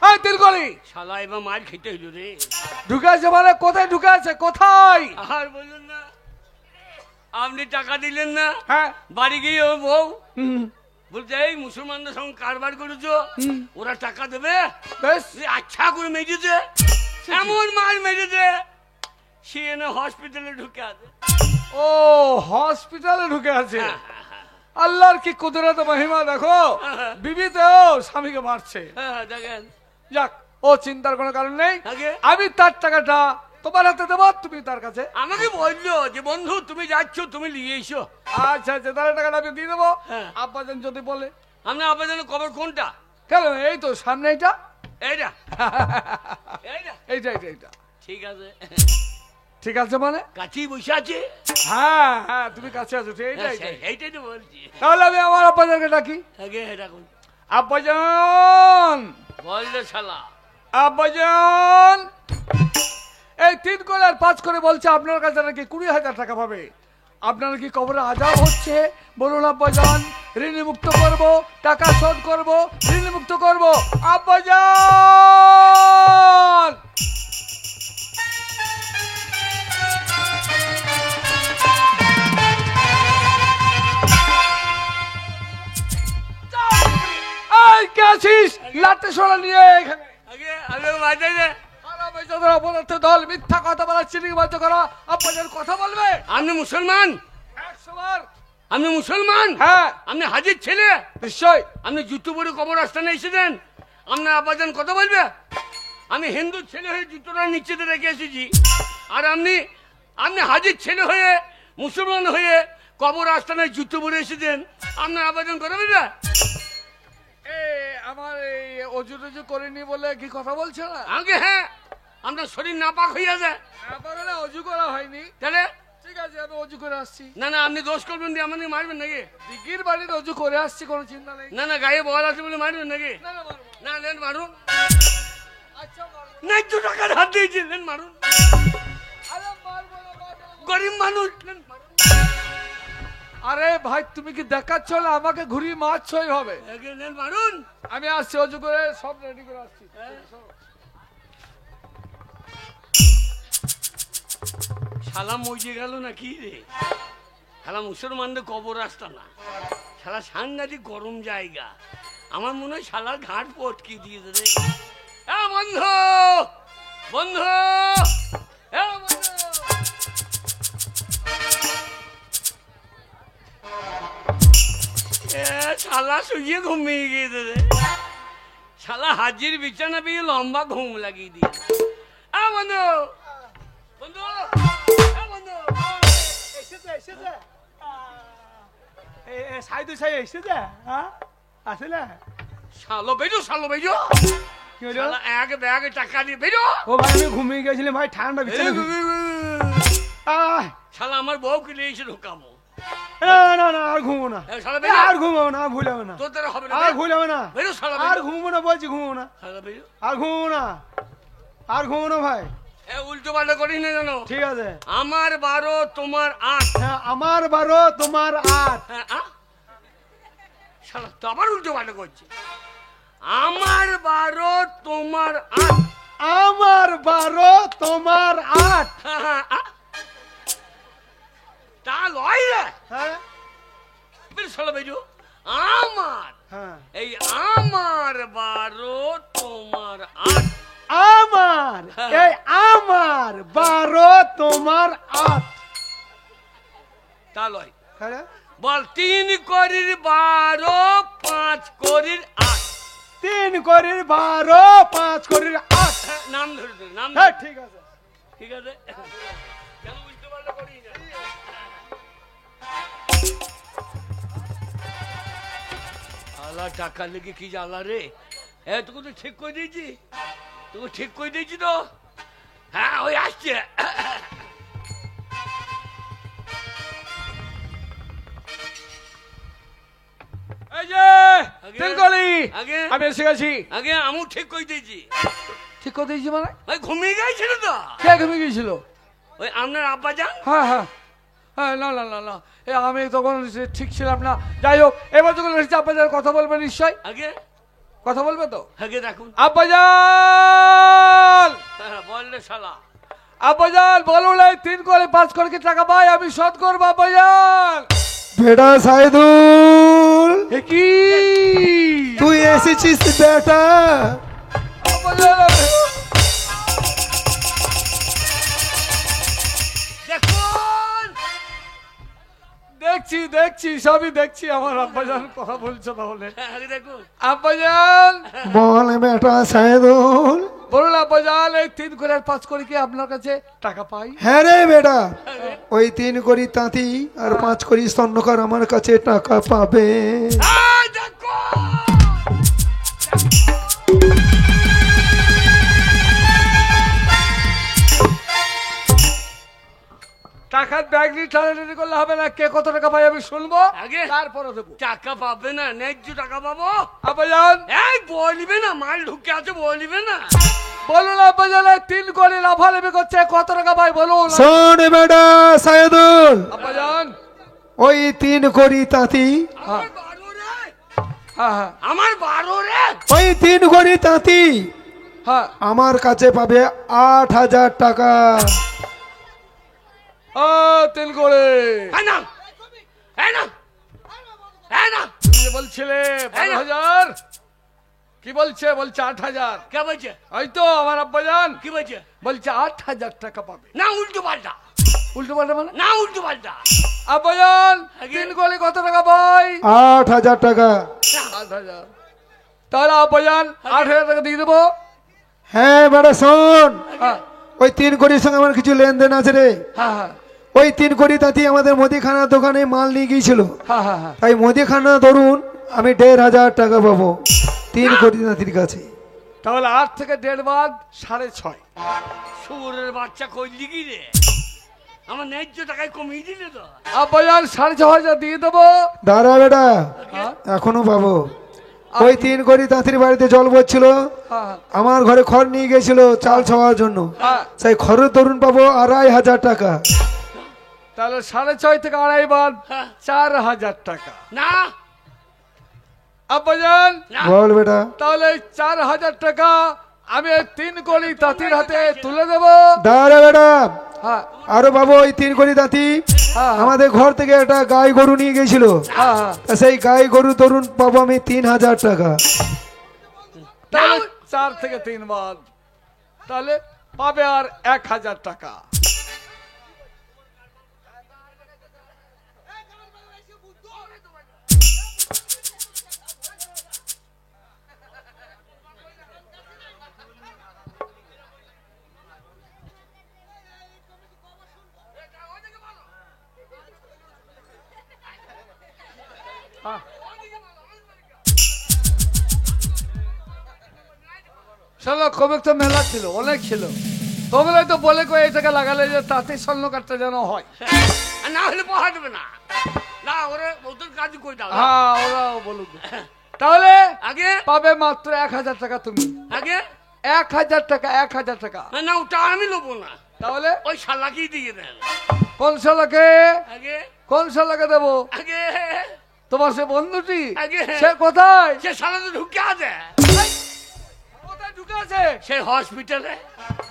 C: এই তিন করি
B: শালা এবার মার খেতে হইল রে।
C: ঢুকে আছে মানে কোথায় ঢুকে আছে, কোথায়?
B: আর বললেন না, আপনি টাকা দিলেন না,
C: হ্যাঁ
B: বাড়ি গিয়ে ও বউ
A: হুম,
B: বলছে এই মুসলমানদের সঙ্গে কারবার করেছো, ওরা টাকা দেবে।
C: বেশ।
B: আচ্ছা করে মেরেছে, এমন মার মেরেছে সে এনে হসপিটালে ঢুকে আছে।
C: ও হসপিটালে ঢুকে আছে।
B: হ্যাঁ,
C: আল্লাহর কি কুদরত মহিমা দেখো,
B: হ্যাঁ।
C: বিবিতেও স্বামীকে মারছে।
B: হ্যাঁ, দেখেন
C: যাক, ও চিন্তার কোনো কারণ নেই।
B: আগে
C: আমি তার টাকাটা তোমার হাতে দেবো, তুমি তার কাছে।
B: আমাকে বললো যে বন্ধু তুমি যাচ্ছ, তুমি নিয়ে এসো।
C: আচ্ছা আচ্ছা, তাহলে টাকাটা আমি দিয়ে দেবো।
B: হ্যাঁ।
C: আব্বাজান যদি বলে।
B: আমরা আবেদন খবর কোনটা?
C: কেন এই তো সামনে এইটা।
B: এইটা এইটা
C: এইটা এইটা এইটা
B: ঠিক আছে।
C: ঠিক আছে মানে?
B: কাছেই বসে আছে।
C: হ্যাঁ হ্যাঁ, তুমি কাছে আছো, ঠিক এইটা
B: হ্যাঁ,
C: এইটাই।
B: এইটাই তো বলছি।
C: তাহলে আমি আমার আব্বাজানকে ডাকি।
B: আগে এটা কোন
C: আব্বাজান,
B: বললে শালা
C: আব্বাজান, এই 3 করে আর 5 করে বলছে আপনার কাছে নাকি 20,000 টাকা পাবে। আপনার কি কবরে আজাব হচ্ছে? বলুন আব্বাজান, ঋণ মুক্ত করব, টাকা শোধ করব, ঋণ মুক্ত করব। আব্বাজান এই কে আছিস? লাটে সোনা নিয়ে এখানে
B: আগে আগে বাজাই দে।
C: দল মিথ্যা কথা বলা, চিনিবাদ করা। আব্বাজান কথা বলবে।
B: আপনি মুসলমান?
C: 100 বার।
B: আপনি মুসলমান?
C: হ্যাঁ
B: আপনি হাজির ছেলে?
C: নিশ্চয়।
B: আপনি জুতো পরে কবর আস্থানে এসেছেন, আপনার আব্বাজান কথা বলবে? আমি হিন্দু ছেলে হয়ে জুতোটা নিচে রেখে এসেছি, আর আপনি হাজির ছেলে হয়ে মুসলমান হয়ে কবর আস্থানায় জুতো পরে এসেছেন, আপনার আব্বাজান কথা বলবে?
C: আমার এই অজু টজু করিনি বলে কি কথা বলছে না?
B: আগে হ্যাঁ, আপনার শরীর নাপাক হয়ে যায়।
C: না, অজু করা হয়নি।
B: তাহলে
C: ঠিক আছে, আমি অজু করে আসছি।
B: না না, আপনি দোষ করবেন দিয়ে আমাকে মারবেন নাকি?
C: দিঘির বাড়িতে অজু করে আসছি, কোনো চিন্তা নেই।
B: না না, গায়ে বল আছে বলে মারবেন নাকি?
C: না না, মারবো না।
B: না নেন মারুন।
C: আচ্ছা মারবো।
B: না, 2 টাকার হাত দিয়েছি, নেন মারুন।
C: আরে মারবো না, মারবো না।
B: গরিব মানুষ, নেন মারুন।
C: আরে ভাই, তুমি কি দেখাচ্ছ না আমাকে ঘুরিয়ে মারছই হবে?
B: আগে নেন মারুন।
C: আমি আসছি, অজু করে সব রেডি করে আসছি।
B: শালা মজে গেল না কি রে? শালা মুসলমানদের কবর রাস্তা না, শালা সাংঘাতিক গরম জায়গা। আমার মনে হয় শালার ঘাট পটকি দিয়ে দে রে। বন্ধু বন্ধু, শালা শুয়ে ঘুমিয়ে গিয়েছে রে। শালা হাজির বিছানা পেয়ে লম্বা ঘুম লাগিয়ে দিয়ে। বন্ধু বন্ধু বন্ধু,
A: এসেছে এসেছে সাইদু সাই এসেছে। হ্যাঁ আসলে
B: শালো বেজো, শালো বেজো।
A: কি হলো?
B: শালা এক ব্যাগ টাকা দিয়ে বেজো।
A: ও ভাই আমি ঘুমিয়ে গেছিলাম ভাই, ঠান্ডা বিছানা।
B: শালা আমার বউকে নিয়ে এসে ঢোকাবো।
A: না না না, আর ঘুমো না,
B: শালা বেজো,
A: আর ঘুমাবো না, ভুলাবো না,
B: তোর দ্বারা হবে না।
A: আর ভুলাবো না,
B: বেজো শালা
A: আর
B: বেজো,
A: ঘুমবো না বলছি, ঘুমবো না,
B: শালা বেজো।
A: আর ঘুমবো না, আর ঘুমবো না ভাই।
B: উল্টো পাল্টা করিস না জানো?
A: ঠিক আছে।
B: আমার 12 তোমার 8।
A: হ্যাঁ আমার 12 তোমার 8।
B: হ্যাঁ শালা তো আবার উল্টো পাল্টা করছে। আমার 12 তোমার 8।
A: আমার 12 তোমার 8।
B: তা লয় রে।
A: হ্যাঁ
B: বেশ শালা বেজো। আমার
A: হ্যাঁ
B: এই আমার 12 তোমার 8।
A: আমার এই আমার 12 তোমার 8।
B: তা লয়।
A: হ্যাঁ
B: বল 3 করির 12 5 করির 8।
A: 3 করির 12 5 করির 8।
B: নাম ধরে ধরে নাম
A: হ্যাঁ
B: ধরে।
A: ঠিক আছে।
B: ঠিক আছে, কেন উল্টো পাল্টা করিস না? আলা টাকা লেগে কি জ্বালা রে। তোকে তো ঠিক করে দিয়েছি, তোকে ঠিক করে দিয়েছি তো। হ্যাঁ ওই আসছে।
C: এই যে
B: আগে।
C: তিলকলি,
B: আগে
C: আমি এসে গেছি।
B: আগে আমিও ঠিক করে দিয়েছি।
C: ঠিক করে দিয়েছি মানে?
B: ওই ঘুমিয়ে গেছিল তো।
C: কে ঘুমিয়ে গিয়েছিল?
B: ওই আপনার আব্বা যান।
C: হ্যাঁ হ্যাঁ হ্যাঁ, না না না না, আমি তখন ঠিক ছিলাম না। যাই হোক, এবার যখন এসেছে আব্বাজান কথা বলবে নিশ্চয়।
B: আগে
C: কথা বলবে তো?
B: আগে দেখুন।
C: আব্বাজান,
B: বললে শালা।
C: আব্বাজান বলুন, এই 3 করে 5 করে কি টাকা পাই, আমি শোধ করবো আব্বাজান।
A: বেটা সাইদুল,
C: এ কি
A: তুই এসেছিস বেটা?
C: আব্বাজান,
B: দেখুন
C: দেখছি দেখছি, সবই দেখছি। আমার আব্বাজান কথা বলছো তাহলে?
B: আগে দেখুন।
C: আব্বাজান
A: বল বেটা সাইদুল।
C: বলুন আব্বাজান, এই 3 করে আর 5 করে কি আপনার কাছে টাকা পাই?
A: হ্যাঁ রে বেটা, ওই 3 করি তাঁতি আর 5 করি স্বর্ণকার আমার কাছে টাকা পাবে।
B: দেখুন
C: টাকার ব্যাগ নিয়ে টানাটানি করলে হবে না। কে কত টাকা পাই আমি শুনবো,
B: আগে
C: তারপরে দেবো।
B: টাকা পাবে না, ন্যায্য টাকা পাবো।
C: আব্বাজান
B: এই বলবে না, মাল ঢুকে আছে বলবে না।
C: বলুন আব্বাজান, এই 3 করে লাফালাফি করছে, কত টাকা পাই বলুন
A: শোন বেটা সাইদুল,
C: আব্বাজান।
A: ওই 3 কড়ি তাঁতি,
B: আমার 12 রে,
C: হ্যাঁ হ্যাঁ
B: আমার 12 রে।
A: ওই 3 কড়ি তাঁতি
C: হ্যাঁ
A: আমার কাছে পাবে 8,000 টাকা।
C: তিন করে
B: এই না, এই না, এই না।
C: তুমি যে বলছিলে
B: এই না।
C: 12,000, কি বলছে? বলছে 8,000।
B: কে বলছে?
C: ওই তো আমার আব্বাজান
B: কি বলছে?
C: বলছে 8,000 টাকা পাবে।
B: না উল্টো পাল্টা,
C: উল্টো পাল্টা মানে?
B: না উল্টো পাল্টা।
C: আব্বাজান
B: আগে-
C: 3 গলি কত টাকা পাই?
A: 8,000 টাকা।
C: 8,000। তাহলে আব্বাজান 8,000 টাকা দিয়ে দেবো।
A: হ্যাঁ বেটা শোন,
C: হ্যাঁ
A: ওই 3 কড়ির সঙ্গে আমার কিছু লেনদেন আছে রে।
C: হ্যাঁ হ্যাঁ
A: ওই 3 কড়ি তাঁতি আমাদের মুদিখানার দোকানে মাল নিয়ে গিয়েছিল,
C: হ্যাঁ হ্যাঁ হ্যাঁ।
A: তাই মুদিখানা ধরুন আমি 1,500 টাকা পাবো 3 কড়ি তাঁতির কাছে।
C: তাহলে 8 থেকে 1.5 বাদ 6.5।
B: শুয়োরের বাচ্চা কইলি কি রে? আমার ন্যায্য টাকায় কমিয়ে দিলে তো।
C: আব্বাজান 6,500 দিয়ে দেবো।
A: দাঁড়া বেটা,
C: হ্যাঁ
A: এখনো পাবো। ওই 3 কড়ি তাঁতির বাড়িতে জল পড়ছিল,
C: হ্যাঁ
A: আমার ঘরে খড় নিয়ে গেছিল চাল ছাওয়ার জন্য,
C: হ্যাঁ।
A: সেই খড়ের দরুন পাবো 2,500 টাকা।
C: তাহলে 6.5 থেকে 2.5 বাদ
B: হ্যাঁ।
C: 4,000 টাকা।
B: না
C: আব্বাজান
B: না,
A: বল বেটা।
C: তাহলে 4,000 টাকা আমি এই 3 গলি তাঁতির হাতে তুলে দেবো।
A: দাঁড়া বেটা,
C: হ্যাঁ
A: আরো পাবো ওই 3 কড়ি তাঁতি
C: হ্যাঁ
A: আমাদের ঘর থেকে একটা গাই গরু নিয়ে গেছিল,
C: হ্যাঁ হ্যাঁ।
A: তা সেই গাই গরু তরুণ পাবো আমি 3,000 টাকা।
C: তাহলে 4 থেকে 3 বাদ, তাহলে পাবে আর 1,000 টাকা। হ্যাঁ। চলো কবে তো মেলা ছিল, অনেক ছিল। তোমরা তো বলে কই এটাকে লাগালে যে তাতে স্বর্ণ কাটটা যেন হয়।
B: আর না হলে পোহা দেবে না। না ওরে ওদের কাজ কই দাও।
C: হ্যাঁ ওরাও বলুক। তাহলে
B: আগে
C: পাবে মাত্র 1,000 টাকা তুমি।
B: আগে
C: 1,000 টাকা, 1,000 টাকা।
B: না ওটা আমি নেবো না,
C: তাহলে
B: ওই শালাকেই দিয়ে দেন।
C: কোন শালাকে?
B: আগে
C: কোন শালাকে দেবো?
B: আগে
C: তোমার সে বন্ধুটি
B: আগে
C: সে কোথায়?
B: সে শালা তো ঢুকে আছে
C: কোথায় ঢুকে আছে?
B: সেই হসপিটালে।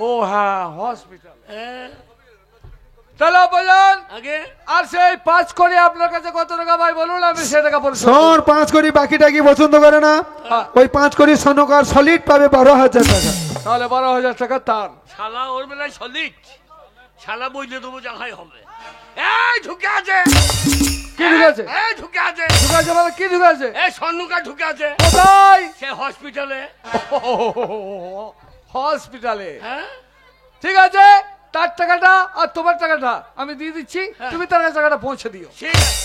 C: ও হ্যাঁ হসপিটাল। তাহলে বাজান
B: আগে
C: আর সেই 5 করে আপনার কাছে কত টাকা ভাই বলুন, আমি সে টাকা পরিশোধ করব।
A: শোন 5 কড়ি বাকিটা কি পছন্দ করে না?
C: হ্যাঁ।
A: ওই 5 কড়ি স্বর্ণকার সলিড পাবে 12,000 টাকা।
C: তাহলে 12,000 টাকা তার।
B: শালা ওর বেলায় সলিড, শালা বইলে দেবো যাহাই হবে। এই ঢুকে আছে।
C: কি ঢুকে আছে?
B: এই ঢুকে আছে।
C: ঢুকে আছে মানে কি ঢুকে আছে?
B: এই স্বর্ণকার ঢুকে আছে
C: কোথায়?
B: সে হসপিটালে।
C: হসপিটালে।
B: হ্যাঁ
C: ঠিক আছে, তার টাকাটা আর তোমার টাকাটা আমি দিয়ে দিচ্ছি,
B: হ্যাঁ।
C: তুমি তার কাছে টাকাটা পৌঁছে দিও।
B: ঠিক আছে।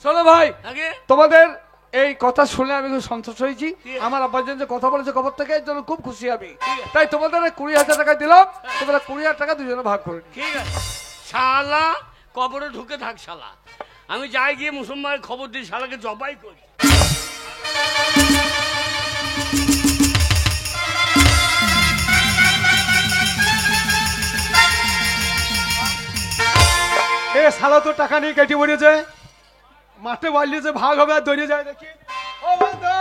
C: চলো ভাই,
B: আগে
C: তোমাদের এই কথা শুনে আমি খুব সন্তুষ্ট হয়েছি।
B: ঠিক আছে।
C: আমার আব্বাজান যে কথা বলেছে খবর থেকে এর জন্য খুব খুশি আমি।
B: ঠিক আছে।
C: তাই তোমাদের 20,000 টাকা দিলাম, তোমরা 20,000 টাকা দুজনে ভাগ করে নিও।
B: ঠিক আছে। শালা কবরে ঢুকে থাক শালা, আমি যাই গিয়ে মুসলমানের খবর দিই, শালাকে জবাই করি।
A: এ শালা তো টাকা নিয়ে কেটে পড়েছে, মাঠে বাড়লে যে ভাগ হবে আর দৌড়ে যায় দেখি। ও বন্ধু